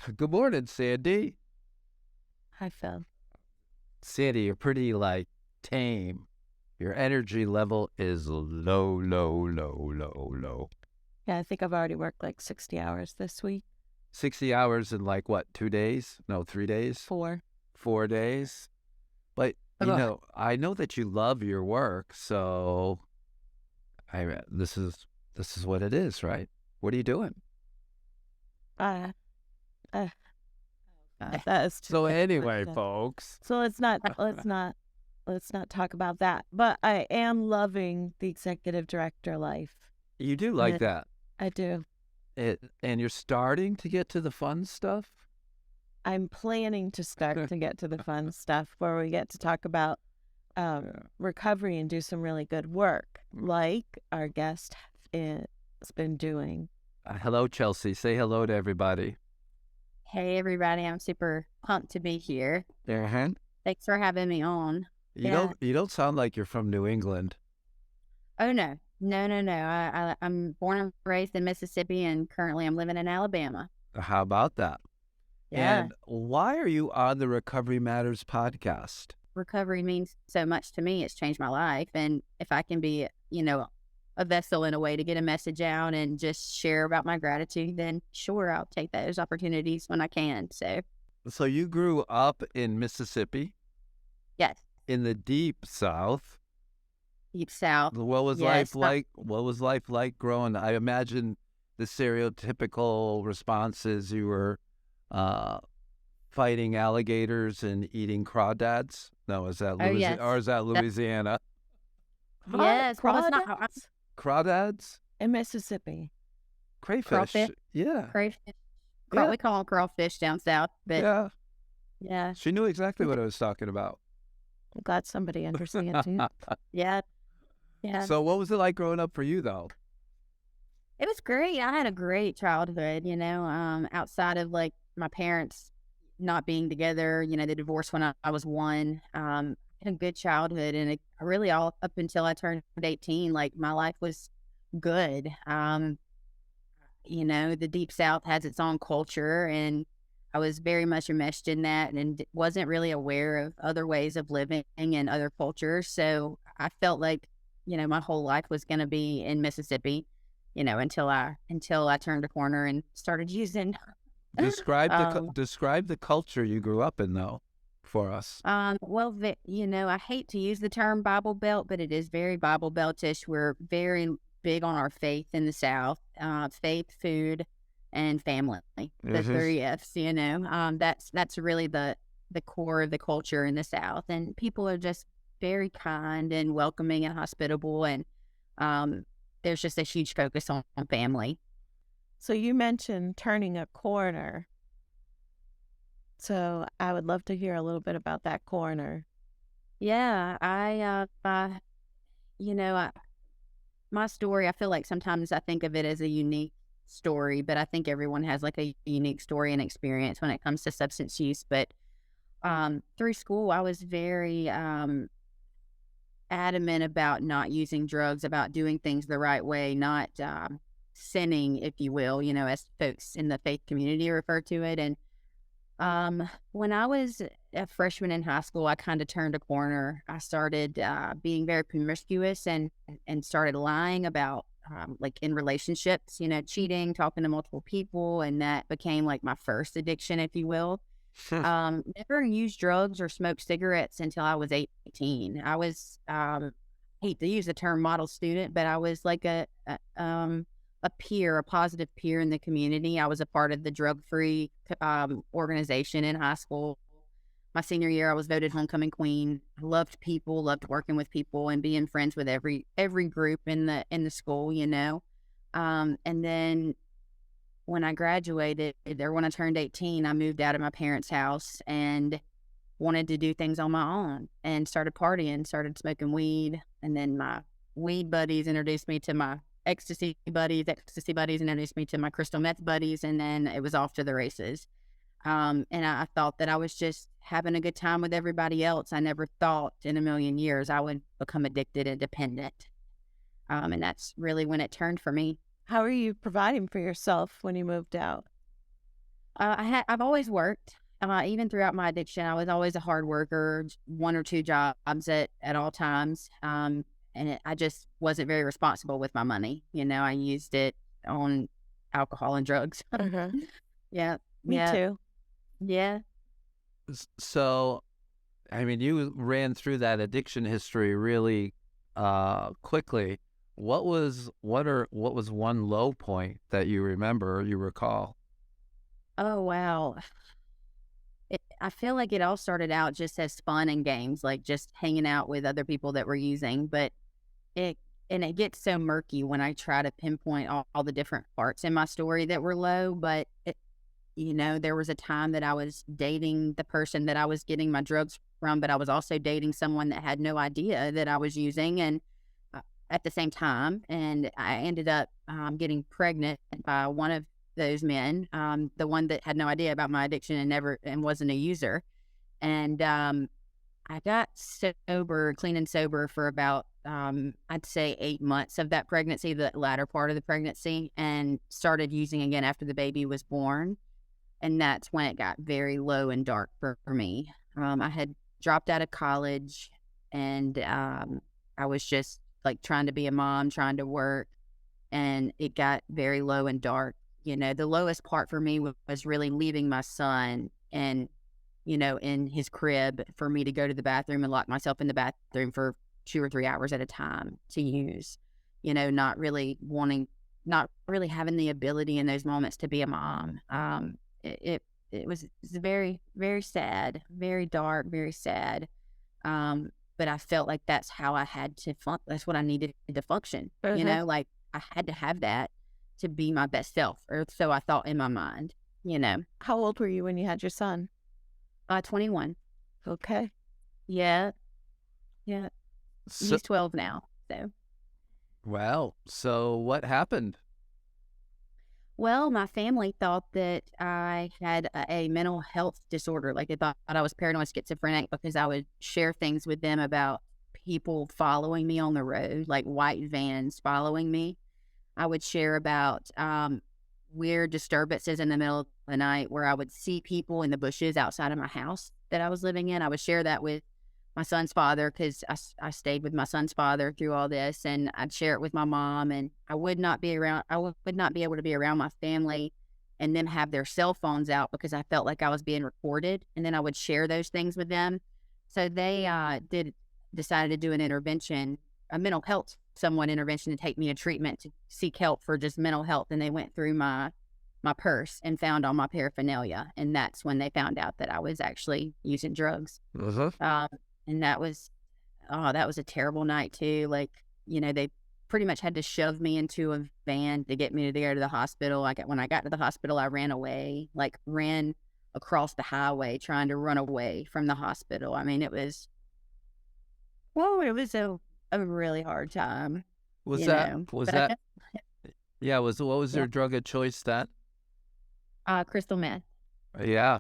Good morning, Sandy. Hi, Phil. Sandy, you're pretty tame. Your energy level is low, low, low, low, low. Yeah, I think I've already worked like 60 hours this week. 60 hours in what, 2 days? No, 3 days? 4. 4 days? But, Ugh. I know that you love your work, so this is what it is, right? What are you doing? Uh, uh, that is too So good. anyway, folks. So let's not talk about that. But I am loving the executive director life. You do like And that. I do. And you're starting to get to the fun stuff? I'm planning to start to get to the fun stuff where we get to talk about recovery and do some really good work, like our guest has been doing. Hello, Chelsea. Say hello to everybody. Hey, everybody. I'm super pumped to be here. Uh-huh. Thanks for having me on. You don't sound like you're from New England. Oh, no. No. I'm born and raised in Mississippi, and currently I'm living in Alabama. How about that? Yeah. And why are you on the Recovery Matters podcast? Recovery means so much to me. It's changed my life. And if I can be, a vessel in a way to get a message out and just share about my gratitude, then sure, I'll take those opportunities when I can. So you grew up in Mississippi? Yes. In the deep South. Deep South. What was life like? What was life like growing? I imagine the stereotypical responses you were fighting alligators and eating crawdads. No, is that yes. Or is that Louisiana? Yes. Well, it's not. Crawdads In Mississippi. crayfish. Crawfish? Yeah. Crayfish. Yeah. We call them crawfish down south. But yeah. She knew exactly what I was talking about. I'm glad somebody understands you. Yeah. So what was it like growing up for you, though? It was great. I had a great childhood, outside of my parents not being together, they divorced when I was 1. I had a good childhood, and it really all up until I turned 18, my life was good. The Deep South has its own culture, and I was very much enmeshed in that and wasn't really aware of other ways of living and other cultures. So I felt like, my whole life was going to be in Mississippi, until I turned a corner and started using. Describe the culture you grew up in, though, for us. Well, I hate to use the term Bible Belt, but it is very Bible Beltish. We're very big on our faith in the South, faith, food, and family. The 3 F's, that's really the core of the culture in the South. And people are just very kind and welcoming and hospitable. And there's just a huge focus on family. So you mentioned turning a corner. So I would love to hear a little bit about that corner. Yeah, my story, I feel like sometimes I think of it as a unique story, but I think everyone has a unique story and experience when it comes to substance use. But through school, I was very adamant about not using drugs, about doing things the right way, not sinning, if you will, as folks in the faith community refer to it. And when I was a freshman in high school, I kind of turned a corner. I started being very promiscuous and started lying about in relationships, cheating, talking to multiple people, and that became my first addiction, if you will. Never used drugs or smoked cigarettes until I was 18. I was hate to use the term model student, but I was a peer, a positive peer in the community. I was a part of the drug-free organization in high school. My senior year, I was voted homecoming queen. Loved people, loved working with people, and being friends with every group in the school. And then when I graduated, or when I turned 18, I moved out of my parents' house and wanted to do things on my own and started partying, started smoking weed. And then my weed buddies introduced me to my ecstasy buddies introduced me to my crystal meth buddies, and then it was off to the races. And I thought that I was just having a good time with everybody else. I never thought in a million years I would become addicted and dependent. And that's really when it turned for me. How are you providing for yourself when you moved out? I've always worked. Even throughout my addiction, I was always a hard worker, one or two jobs at all times. I just wasn't very responsible with my money. I used it on alcohol and drugs. Uh-huh. Yeah, Me yeah, too. yeah. So, I mean, you ran through that addiction history really quickly. What was one low point that you remember or you recall? Oh wow. I feel like it all started out just as fun and games, like just hanging out with other people that were using, but it it gets so murky when I try to pinpoint all the different parts in my story that were low. But there was a time that I was dating the person that I was getting my drugs from, but I was also dating someone that had no idea that I was using, and at the same time, and I ended up getting pregnant by one of those men, the one that had no idea about my addiction and never and wasn't a user. And I got sober, clean and sober for about I'd say 8 months of that pregnancy, the latter part of the pregnancy, and started using again after the baby was born. And that's when it got very low and dark for me. I had dropped out of college, and I was just like trying to be a mom, trying to work, and it got very low and dark. The lowest part for me was really leaving my son and, in his crib for me to go to the bathroom and lock myself in the bathroom for 2 or 3 hours at a time to use, not really having the ability in those moments to be a mom. It was very, very sad, very dark, very sad. But I felt like that's how I had to that's what I needed to function. Uh-huh. Like I had to have that to be my best self, or so I thought in my mind. How old were you when you had your son? 21. Okay. Yeah, yeah. So, He's 12 now. So, well, so what happened? well, my family thought that I had a mental health disorder. Like they thought I was paranoid schizophrenic because I would share things with them about people following me on the road, like white vans following me. I would share about weird disturbances in the middle of the night where I would see people in the bushes outside of my house that I was living in. I would share that with my son's father because I stayed with my son's father through all this, and I'd share it with my mom. And I would not be around. Would not be able to be around my family and them have their cell phones out because I felt like I was being recorded. And then I would share those things with them. So they decided to do an intervention, a mental health someone intervention, to take me to treatment to seek help for just mental health. And they went through my purse and found all my paraphernalia, and that's when they found out that I was actually using drugs. Uh-huh. And that was a terrible night too. Like, they pretty much had to shove me into a van to get me to go to the hospital. When I got to the hospital, I ran away, like ran across the highway trying to run away from the hospital. I mean, it was a really hard time, Was you that know. was But that yeah, what was yeah, your drug of choice then? crystal meth. Yeah.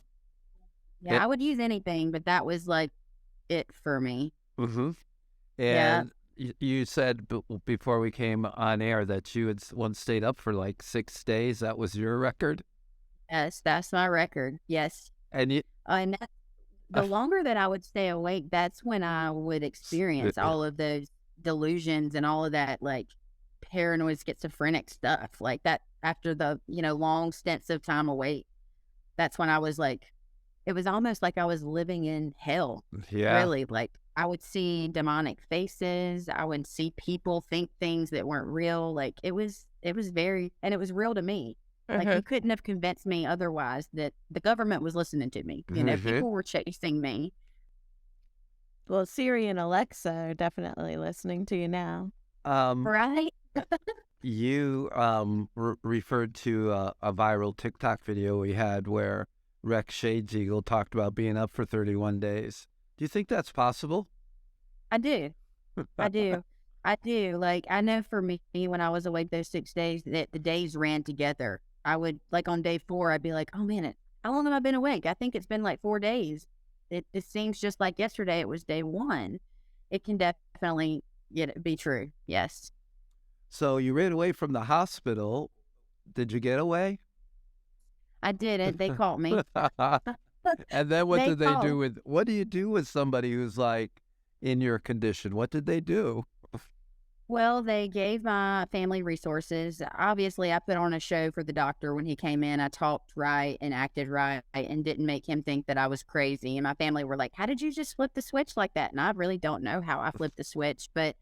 Yeah, It I would use anything, but that was like it for me. mm-hmm. Yeah. And you said before we came on air that you had once stayed up for like 6 days. That was your record? Yes, that's my record. Yes. And you And I the longer that I would stay awake, that's when I would experience all of those delusions and all of that, like paranoid schizophrenic stuff like that after the, long stints of time awake. That's when I was like, it was almost like I was living in hell, yeah. really. Like I would see demonic faces. I would see people think things that weren't real. Like and it was real to me. Like Uh-huh. you couldn't have convinced me otherwise that the government was listening to me. Mm-hmm. People were chasing me. Well, Siri and Alexa are definitely listening to you now. Um, Right? you referred to a viral TikTok video we had where Rex Shades Eagle talked about being up for 31 days. Do you think that's possible? I do. I do. I do. Like, I know for me, when I was awake those 6 days, that the days ran together. I would, like, on day 4, I'd be like, oh man, how long have I been awake? I think it's been like 4 days. It seems just like yesterday it was day 1. It can definitely be true. Yes. So you ran away from the hospital. Did you get away? I didn't. They called me. And then They called. what do you do with somebody who's like in your condition? What did they do? Well, they gave my family resources. Obviously, I put on a show for the doctor when he came in. I talked right and acted right and didn't make him think that I was crazy. And my family were like, "How did you just flip the switch like that?" And I really don't know how I flipped the switch, but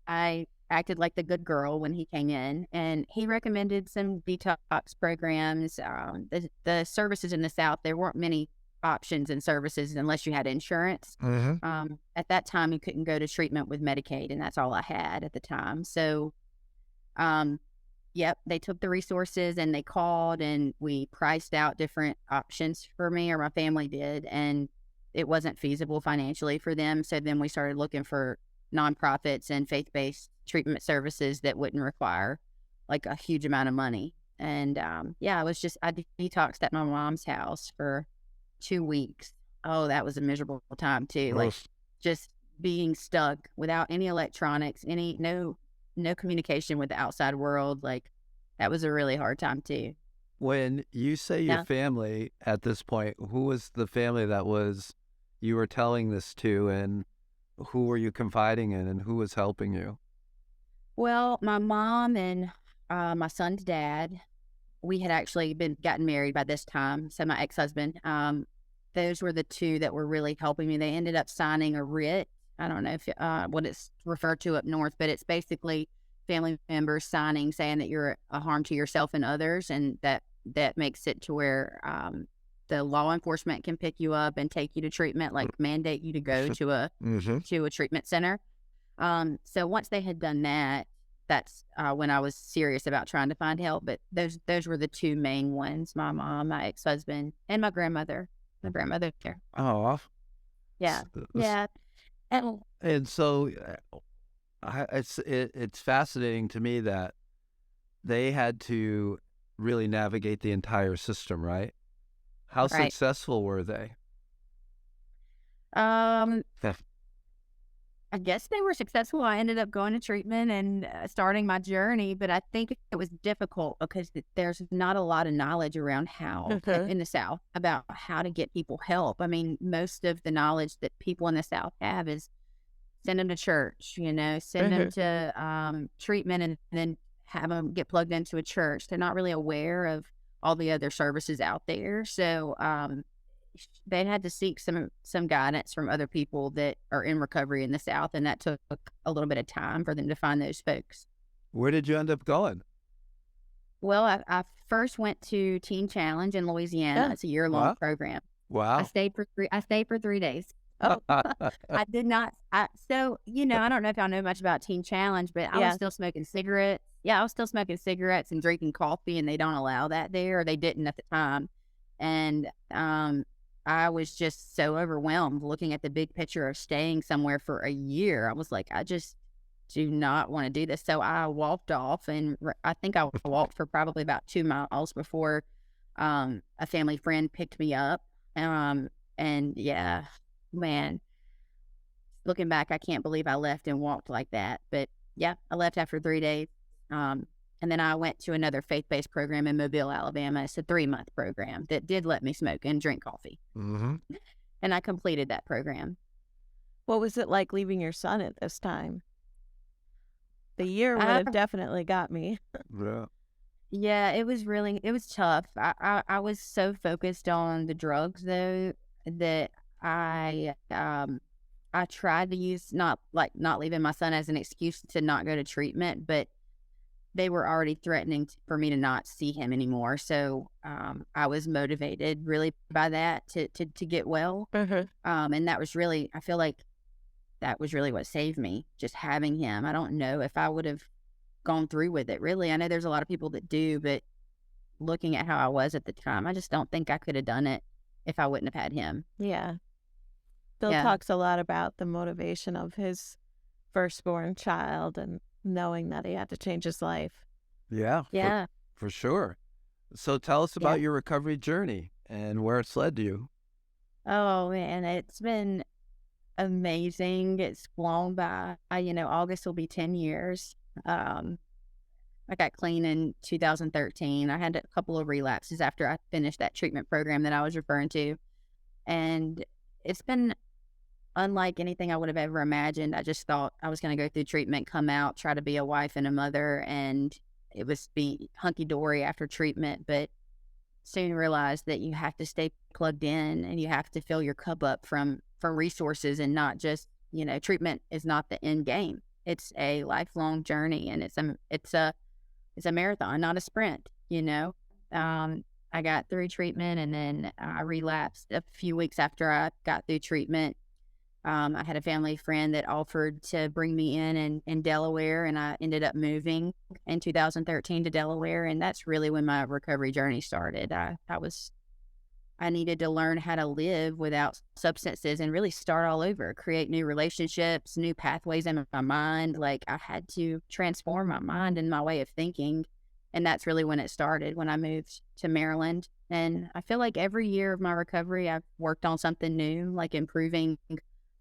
I acted like the good girl when he came in. And he recommended some detox programs. The services in the South, there weren't many options and services unless you had insurance. At that time, you couldn't go to treatment with Medicaid, and that's all I had at the time. So, um, yep, they took the resources and they called and we priced out different options for me, or my family did, and it wasn't feasible financially for them. So then we started looking for nonprofits and faith-based treatment services that wouldn't require like a huge amount of money. And yeah, I detoxed at my mom's house for 2 weeks. Oh, that was a miserable time too. Like just being stuck without any electronics, no communication with the outside world. Like that was a really hard time too. When you say your Yeah. family at this point, who was the family you were telling this to, and who were you confiding in, and who was helping you? Well, my mom and my son's dad, we had actually gotten married by this time. So my ex-husband, those were the two that were really helping me. They ended up signing a writ. I don't know if what it's referred to up north, but it's basically family members signing saying that you're a harm to yourself and others, and that makes it to where the law enforcement can pick you up and take you to treatment, like mandate you to go to a treatment center. So once they had done that, that's when I was serious about trying to find help. But those were the two main ones: my mom, my ex-husband, and my grandmother. My grandmother there. Oh, Yeah, yeah. And and so it's fascinating to me that they had to really navigate the entire system, right? How right. successful were they? Um, I guess they were successful. I ended up going to treatment and starting my journey, but I think it was difficult because there's not a lot of knowledge around how in the South about how to get people help. I mean, most of the knowledge that people in the South have is send them to church, send them to treatment and then have them get plugged into a church. They're not really aware of all the other services out there. So, they had to seek some guidance from other people that are in recovery in the South, and that took a little bit of time for them to find those folks. Where did you end up going? Well, I first went to Teen Challenge in Louisiana. It's a year-long program. Wow. I stayed for 3 days. Oh, I did not. I don't know if y'all know much about Teen Challenge, but I was still smoking cigarettes. Yeah, I was still smoking cigarettes and drinking coffee, and they don't allow that there, or they didn't at the time. And I was just so overwhelmed looking at the big picture of staying somewhere for a year. I was like, I just do not want to do this. So I walked off, and I think I walked for probably about 2 miles before a family friend picked me up. And yeah, man, looking back, I can't believe I left and walked like that. But yeah, I left after 3 days. And then I went to another faith-based program in Mobile, Alabama. It's a 3-month program that did let me smoke and drink coffee. And I completed that program. What was it like leaving your son at this time? The year would have definitely got me. Yeah, it was tough. I was so focused on the drugs though that I tried to use not leaving my son as an excuse to not go to treatment, but they were already threatening for me to not see him anymore. So I was motivated really by that to get well. And that was really, I feel like that was really what saved me, just having him. I don't know if I would have gone through with it, really. I know there's a lot of people that do, but looking at how I was at the time, I just don't think I could have done it if I wouldn't have had him. Yeah. Bill talks a lot about the motivation of his firstborn child and knowing that he had to change his life. Yeah. For sure. So tell us about your recovery journey and where it's led you. Oh man, it's been amazing. It's flown by. August will be 10 years. I got clean in 2013. I had a couple of relapses after I finished that treatment program that I was referring to. And it's been unlike anything I would have ever imagined. I just thought I was going to go through treatment, come out, try to be a wife and a mother, and it was be hunky-dory after treatment. But soon realized that you have to stay plugged in and you have to fill your cup up from resources, and not just, treatment is not the end game. It's a lifelong journey, and it's a marathon, not a sprint, I got through treatment, and then I relapsed a few weeks after I got through treatment. I had a family friend that offered to bring me in Delaware, and I ended up moving in 2013 to Delaware, and that's really when my recovery journey started. I needed to learn how to live without substances and really start all over, create new relationships, new pathways in my mind. Like, I had to transform my mind and my way of thinking, and that's really when it started, when I moved to Maryland. And I feel like every year of my recovery, I've worked on something new, like improving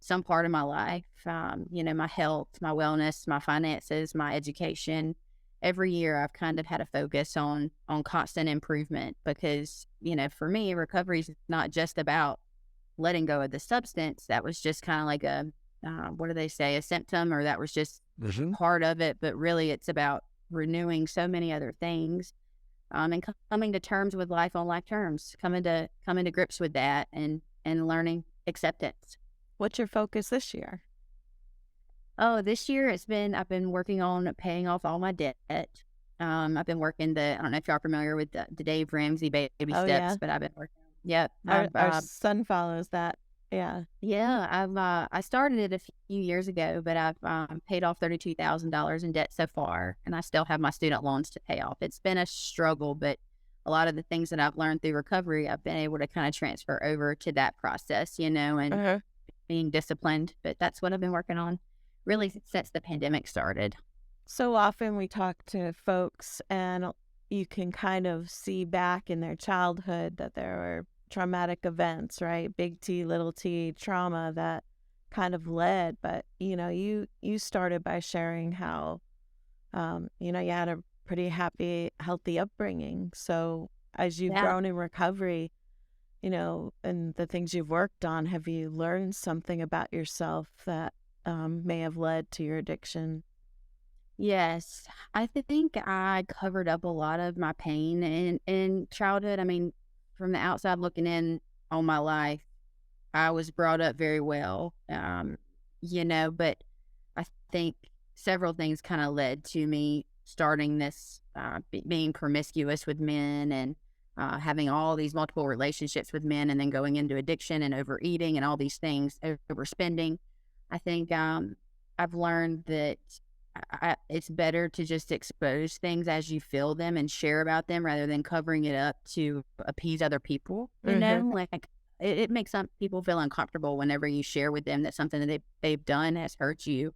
some part of my life, my health, my wellness, my finances, my education. Every year I've kind of had a focus on constant improvement, because, for me, recovery is not just about letting go of the substance. That was just kind of like what do they say, a symptom, or that was just part of it. But really it's about renewing so many other things, and coming to terms with life on life terms, coming to grips with that, and learning acceptance. What's your focus this year? Oh, this year I've been working on paying off all my debt. I've been working I don't know if y'all are familiar with the Dave Ramsey baby steps, yeah. but I've been working. Yep. Our son follows that. Yeah. Yeah. I started it a few years ago, but I've paid off $32,000 in debt so far, and I still have my student loans to pay off. It's been a struggle, but a lot of the things that I've learned through recovery, I've been able to kind of transfer over to that process, and being disciplined. But that's what I've been working on really since the pandemic started. So often we talk to folks, and you can kind of see back in their childhood that there were traumatic events, right? Big T, little t, trauma that kind of led. But, you started by sharing how, you had a pretty happy, healthy upbringing. So as you've grown in recovery, and the things you've worked on, have you learned something about yourself that may have led to your addiction? Yes, I think I covered up a lot of my pain in childhood. I mean, from the outside looking in on my life, I was brought up very well, but I think several things kind of led to me starting this, being promiscuous with men, and having all these multiple relationships with men, and then going into addiction and overeating and all these things, overspending. I think I've learned that it's better to just expose things as you feel them and share about them, rather than covering it up to appease other people. Like, it makes some people feel uncomfortable whenever you share with them that something that they've done has hurt you.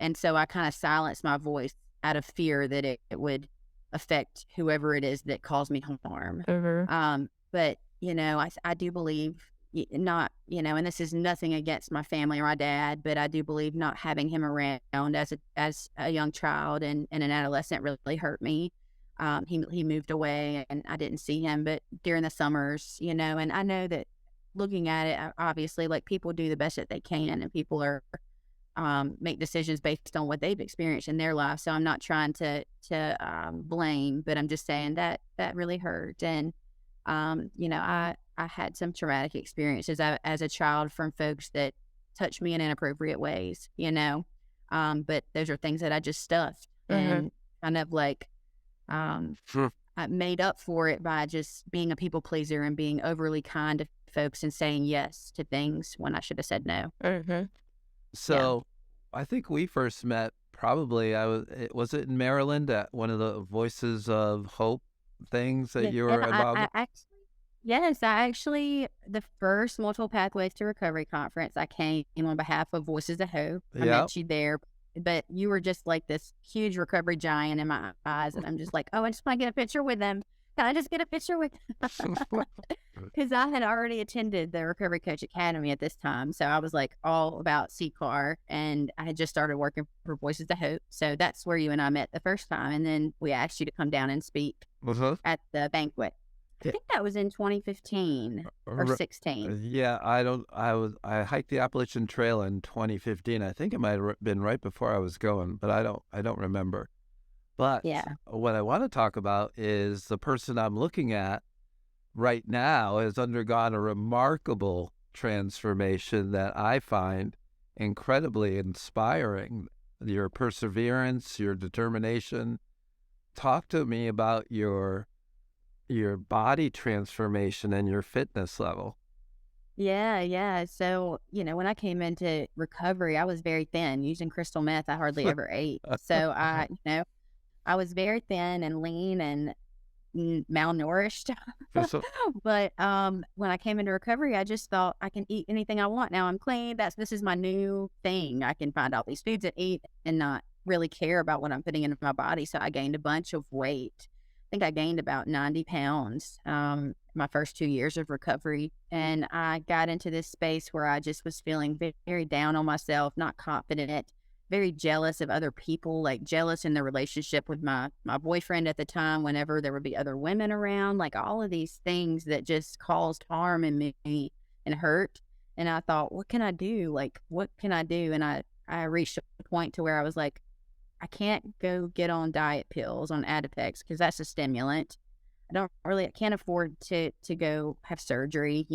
And so I kind of silence my voice out of fear that it would affect whoever it is that caused me harm. But, I do believe not, and this is nothing against my family or my dad, but I do believe not having him around as a young child and an adolescent really hurt me. He moved away, and I didn't see him, but during the summers, and I know that looking at it, obviously, like, people do the best that they can, and people are make decisions based on what they've experienced in their life. So I'm not trying to blame, but I'm just saying that really hurt. And I had some traumatic experiences as a child from folks that touched me in inappropriate ways, but those are things that I just stuffed and kind of like I made up for it by just being a people pleaser and being overly kind to folks and saying yes to things when I should have said no. So I think we first met probably, was it in Maryland at one of the Voices of Hope things that you were involved in? Yes, I actually, the first Multiple Pathways to Recovery conference, I came on behalf of Voices of Hope. I met you there, but you were just like this huge recovery giant in my eyes. And I'm just like, oh, I just want to get a picture with them. Can I just get a picture with because I had already attended the Recovery Coach Academy at this time. So I was like all about CCAR, and I had just started working for Voices of Hope. So that's where you and I met the first time. And then we asked you to come down and speak at the banquet. I think that was in 2015 or 16. Yeah, I hiked the Appalachian Trail in 2015. I think it might have been right before I was going, but I don't remember. But Yeah. what I want to talk about is the person I'm looking at right now has undergone a remarkable transformation that I find incredibly inspiring. Your perseverance, your determination. Talk to me about your body transformation and your fitness level. Yeah. So, when I came into recovery, I was very thin. Using crystal meth, I hardly ever ate. So I was very thin and lean and malnourished. So, But when I came into recovery, I just thought I can eat anything I want. Now I'm clean. This is my new thing. I can find all these foods and eat and not really care about what I'm putting into my body. So I gained a bunch of weight. I think I gained about 90 pounds my first 2 years of recovery. And I got into this space where I just was feeling very, very down on myself, not confident, very jealous of other people, like jealous in the relationship with my boyfriend at the time, whenever there would be other women around, like all of these things that just caused harm in me and hurt. And I thought, what can I do? Like, what can I do? And I reached a point to where I was like, I can't go get on diet pills on Adipex because that's a stimulant. I can't afford to go have surgery,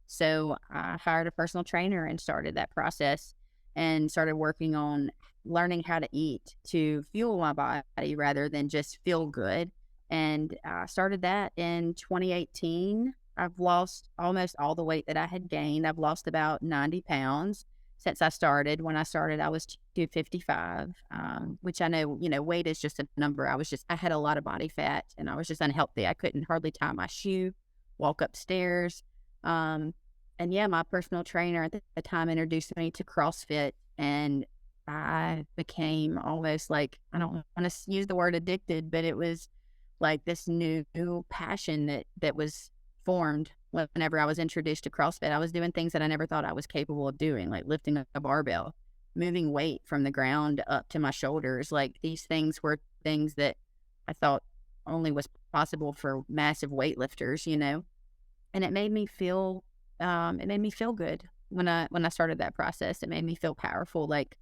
So I hired a personal trainer and started that process and started working on learning how to eat to fuel my body rather than just feel good. And I started that in 2018. I've lost almost all the weight that I had gained. I've lost about 90 pounds since I started. When I started, I was 255, which I know, weight is just a number. I had a lot of body fat and I was just unhealthy. I couldn't hardly tie my shoe, walk upstairs. And yeah, my personal trainer at the time introduced me to CrossFit, and I became almost like, I don't want to use the word addicted, but it was like this new passion that was formed whenever I was introduced to CrossFit. I was doing things that I never thought I was capable of doing, like lifting a barbell, moving weight from the ground up to my shoulders. Like these things were things that I thought only was possible for massive weightlifters, and it made me feel good when I started that process. It made me feel powerful, like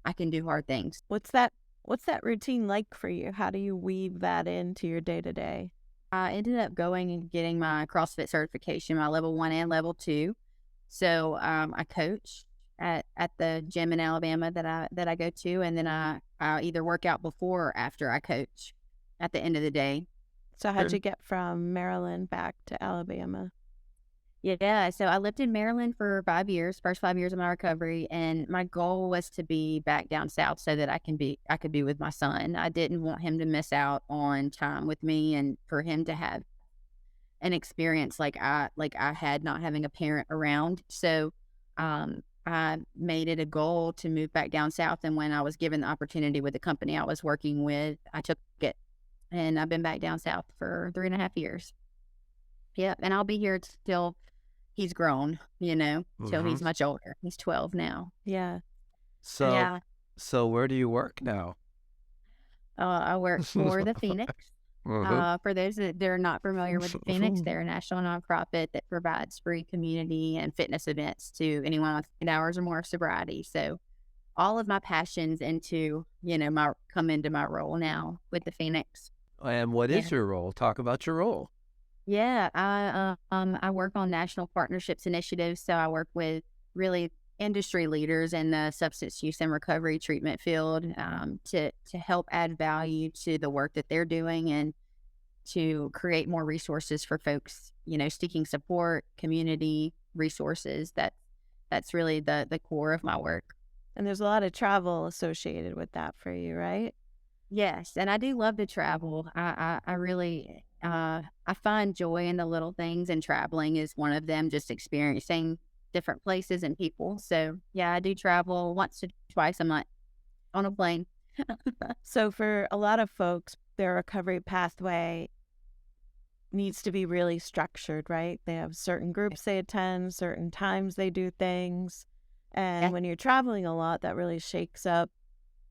I can do hard things. What's that routine like for you? How do you weave that into your day-to-day? I ended up going and getting my CrossFit certification, my level 1 and level 2. So I coach at the gym in Alabama that I go to, and then I either work out before or after I coach at the end of the day. So how'd you get from Maryland back to Alabama? Yeah, so I lived in Maryland for 5 years, first 5 years of my recovery, and my goal was to be back down south so that I could be with my son. I didn't want him to miss out on time with me and for him to have an experience like I had, not having a parent around. So I made it a goal to move back down south, and when I was given the opportunity with the company I was working with, I took it, and I've been back down south for 3.5 years. Yep, and I'll be here till he's grown, till he's much older. He's 12 now. Yeah. So where do you work now? I work for the Phoenix. For those that are not familiar with the Phoenix, they're a national nonprofit that provides free community and fitness events to anyone with 8 hours or more of sobriety. So all of my passions come into my role now with the Phoenix. And what is your role? Talk about your role. Yeah, I work on national partnerships initiatives. So I work with really industry leaders in the substance use and recovery treatment field to help add value to the work that they're doing and to create more resources for folks, seeking support, community resources. That's really the core of my work. And there's a lot of travel associated with that for you, right? Yes, and I do love to travel. I really I find joy in the little things, and traveling is one of them. Just experiencing different places and people. So yeah, I do travel once to twice a month on a plane. So for a lot of folks, their recovery pathway needs to be really structured, right? They have certain groups they attend, certain times they do things. And Yeah. when you're traveling a lot, that really shakes up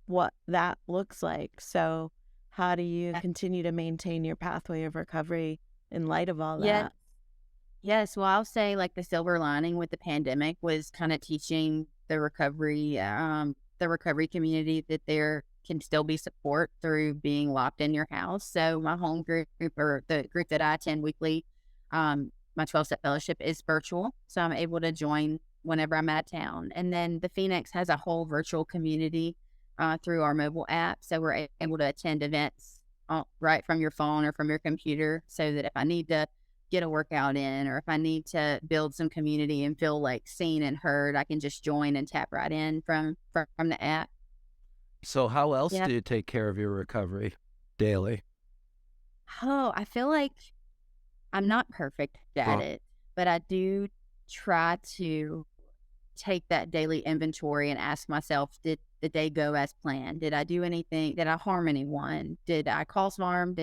what that looks like. So, how do you continue to maintain your pathway of recovery in light of all Yeah. that? Yes. Well, I'll say like the silver lining with the pandemic was kind of teaching the recovery community that there can still be support through being locked in your house. So my home group, or the group that I attend weekly, my 12-step fellowship is virtual. So I'm able to join whenever I'm out of town. And then the Phoenix has a whole virtual community through our mobile app. So we're able to attend events right from your phone or from your computer, so that if I need to get a workout in, or if I need to build some community and feel like seen and heard, I can just join and tap right in from the app. So how else Yeah. do you take care of your recovery daily? Oh, I feel like I'm not perfect at Uh, it, but I do try to take that daily inventory and ask myself, did the day go as planned? Did I do anything? Did I harm anyone? Did I cause harm?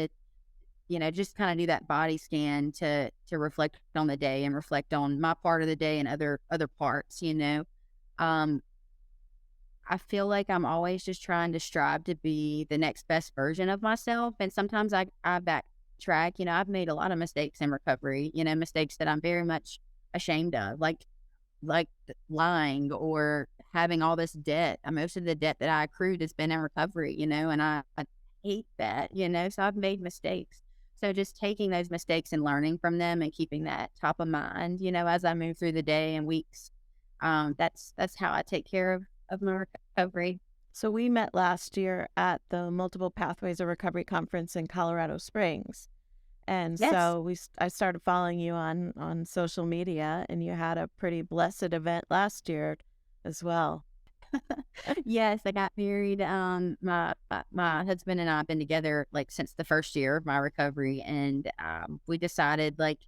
Just kind of do that body scan to reflect on the day and reflect on my part of the day and other parts. Um, I feel like I'm always just trying to strive to be the next best version of myself. And sometimes I backtrack. I've made a lot of mistakes in recovery, mistakes that I'm very much ashamed of, like lying or having all this debt. Most of the debt that I accrued has been in recovery, and I hate that. So I've made mistakes. So just taking those mistakes and learning from them and keeping that top of mind, as I move through the day and weeks. That's how I take care of my recovery. So, we met last year at the Multiple Pathways of Recovery conference in Colorado Springs. And Yes. so I started following you on social media, and you had a pretty blessed event last year as well. Yes, I got married. My husband and I have been together like since the first year of my recovery, and we decided like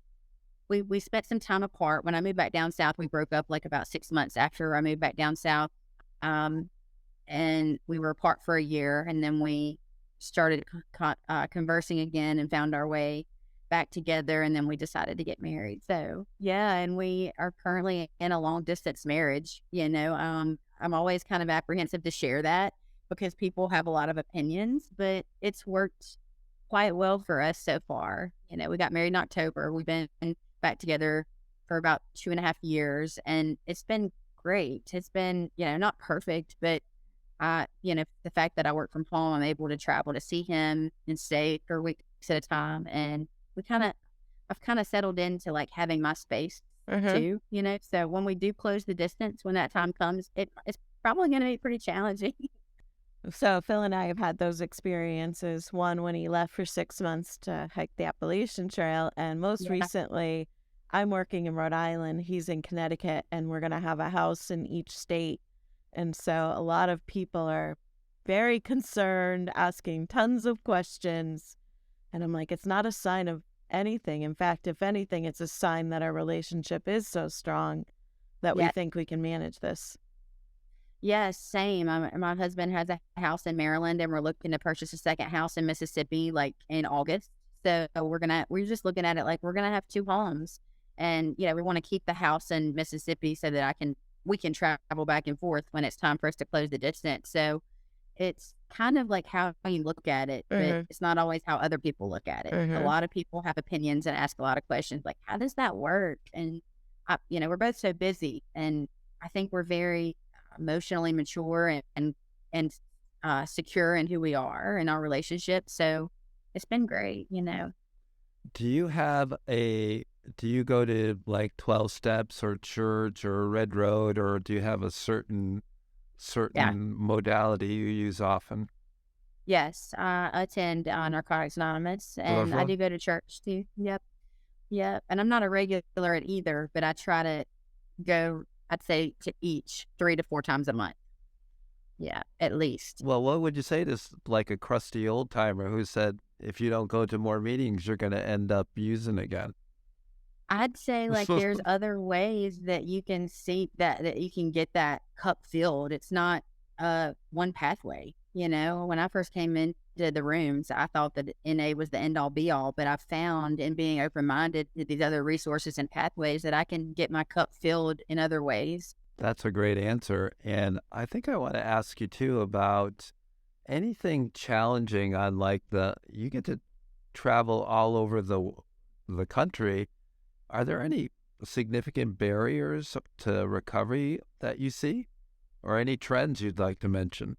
we spent some time apart. When I moved back down south, we broke up like about 6 months after I moved back down south, um, and we were apart for a year, and then we started conversing again and found our way back together, and then we decided to get married. So yeah, and we are currently in a long distance marriage. I'm always kind of apprehensive to share that because people have a lot of opinions, but it's worked quite well for us so far. We got married in October. We've been back together for about 2.5 years, and it's been great. It's been, not perfect, but the fact that I work from home, I'm able to travel to see him and stay for weeks at a time. And I've kind of settled into like having my space Mm-hmm. too. So when we do close the distance, when that time comes, it's probably going to be pretty challenging. So, Phil and I have had those experiences. One when he left for 6 months to hike the Appalachian Trail. And most Yeah. recently, I'm working in Rhode Island. He's in Connecticut, and we're going to have a house in each state. And so, a lot of people are very concerned, asking tons of questions. And I'm like, it's not a sign of anything. In fact, if anything, it's a sign that our relationship is so strong that we Yeah. think we can manage this. Yes, same. My husband has a house in Maryland, and we're looking to purchase a second house in Mississippi, like in August. So we're just looking at it like we're gonna have two homes, and we want to keep the house in Mississippi so that we can travel back and forth when it's time for us to close the distance. So it's kind of like how you look at it, but Mm-hmm. it's not always how other people look at it. A Mm-hmm. lot of people have opinions and ask a lot of questions, like how does that work? And we're both so busy, and I think we're very emotionally mature and secure in who we are in our relationship. So it's been great. Do you have do you go to like 12 steps or church or Red Road, or do you have a certain Yeah. modality you use often? Yes. I attend Narcotics Anonymous, and I Uh-huh. do go to church too. Yep. Yep. And I'm not a regular at either, but I try to go, I'd say, to each 3 to 4 times a month. Yeah, at least. Well, what would you say to like a crusty old timer who said if you don't go to more meetings, you're going to end up using again? I'd say like there's other ways that you can see that you can get that cup filled. It's not one pathway. When I first came did the rooms. I thought that NA was the end all be all, but I found in being open minded to these other resources and pathways that I can get my cup filled in other ways. That's a great answer. And I think I want to ask you too about anything challenging on like you get to travel all over the country. Are there any significant barriers to recovery that you see or any trends you'd like to mention?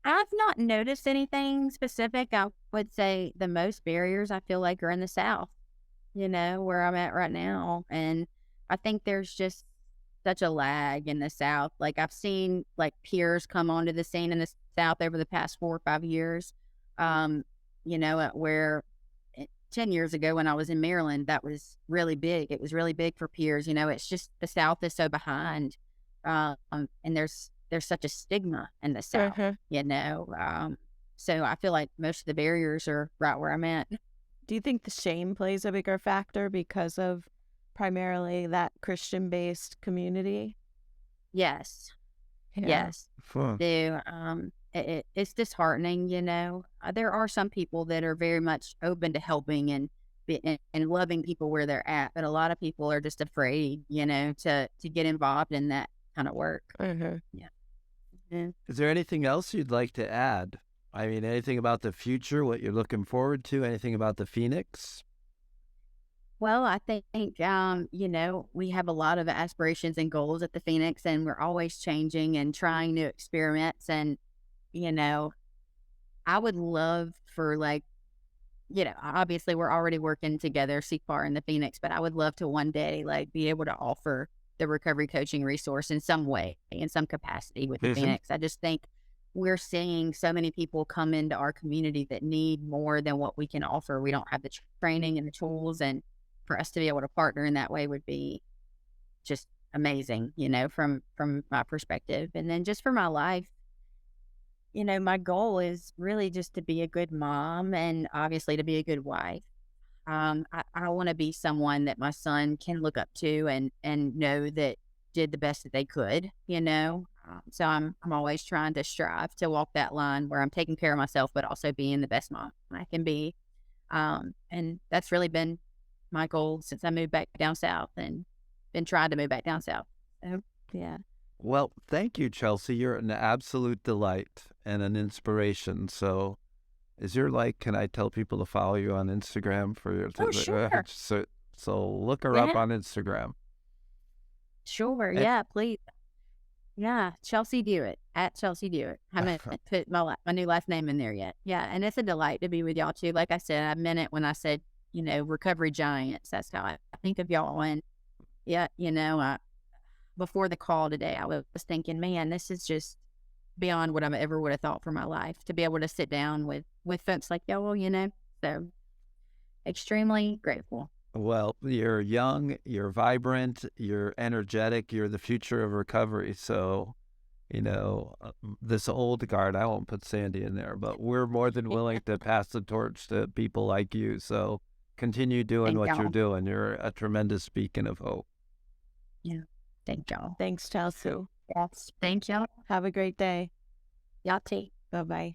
I've not noticed anything specific. I would say the most barriers I feel like are in the South, where I'm at right now. And I think there's just such a lag in the South. Like I've seen like peers come onto the scene in the South over the past 4 or 5 years. Um, where 10 years ago when I was in Maryland, that was really big. It was really big for peers. It's just the South is so behind. And there's such a stigma in the South, so I feel like most of the barriers are right where I'm at. Do you think the shame plays a bigger factor because of primarily that Christian-based community? Yes. Yeah. Yes. Fun. It's disheartening, There are some people that are very much open to helping and loving people where they're at, but a lot of people are just afraid, to get involved in that kind of work. Yeah. Is there anything else you'd like to add? I mean, anything about the future, what you're looking forward to, anything about the Phoenix? Well, I think, we have a lot of aspirations and goals at the Phoenix, and we're always changing and trying new experiments. And, I would love for obviously we're already working together, CPAR in the Phoenix, but I would love to one day, be able to offer the recovery coaching resource in some way, in some capacity with the Phoenix. I just think we're seeing so many people come into our community that need more than what we can offer. We don't have the training and the tools, and for us to be able to partner in that way would be just amazing, from my perspective. And then just for my life, my goal is really just to be a good mom and obviously to be a good wife. I want to be someone that my son can look up to and know that did the best that they could, So I'm always trying to strive to walk that line where I'm taking care of myself, but also being the best mom I can be. And that's really been my goal since I moved back down south and been trying to move back down south. So, yeah. Well, thank you, Chelsea. You're an absolute delight and an inspiration. So can I tell people to follow you on Instagram for your... Oh, sure. So look her up on Instagram. Sure. Yeah, please. Yeah. Chelsea Dewitt, at Chelsea Dewitt. I haven't put my new last name in there yet. Yeah. And it's a delight to be with y'all too. Like I said, I meant it when I said, recovery giants. That's how I think of y'all. And yeah, before the call today, I was thinking, man, this is just beyond what I ever would have thought for my life, to be able to sit down with folks like y'all, so extremely grateful. Well, you're young, you're vibrant, you're energetic, you're the future of recovery. So, this old guard, I won't put Sandy in there, but we're more than willing to pass the torch to people like you. So continue doing what you're doing. You're a tremendous beacon of hope. Yeah. Thank y'all. Thanks, Chelsea. Yes. Thank y'all. Have a great day. Y'all too. Bye-bye.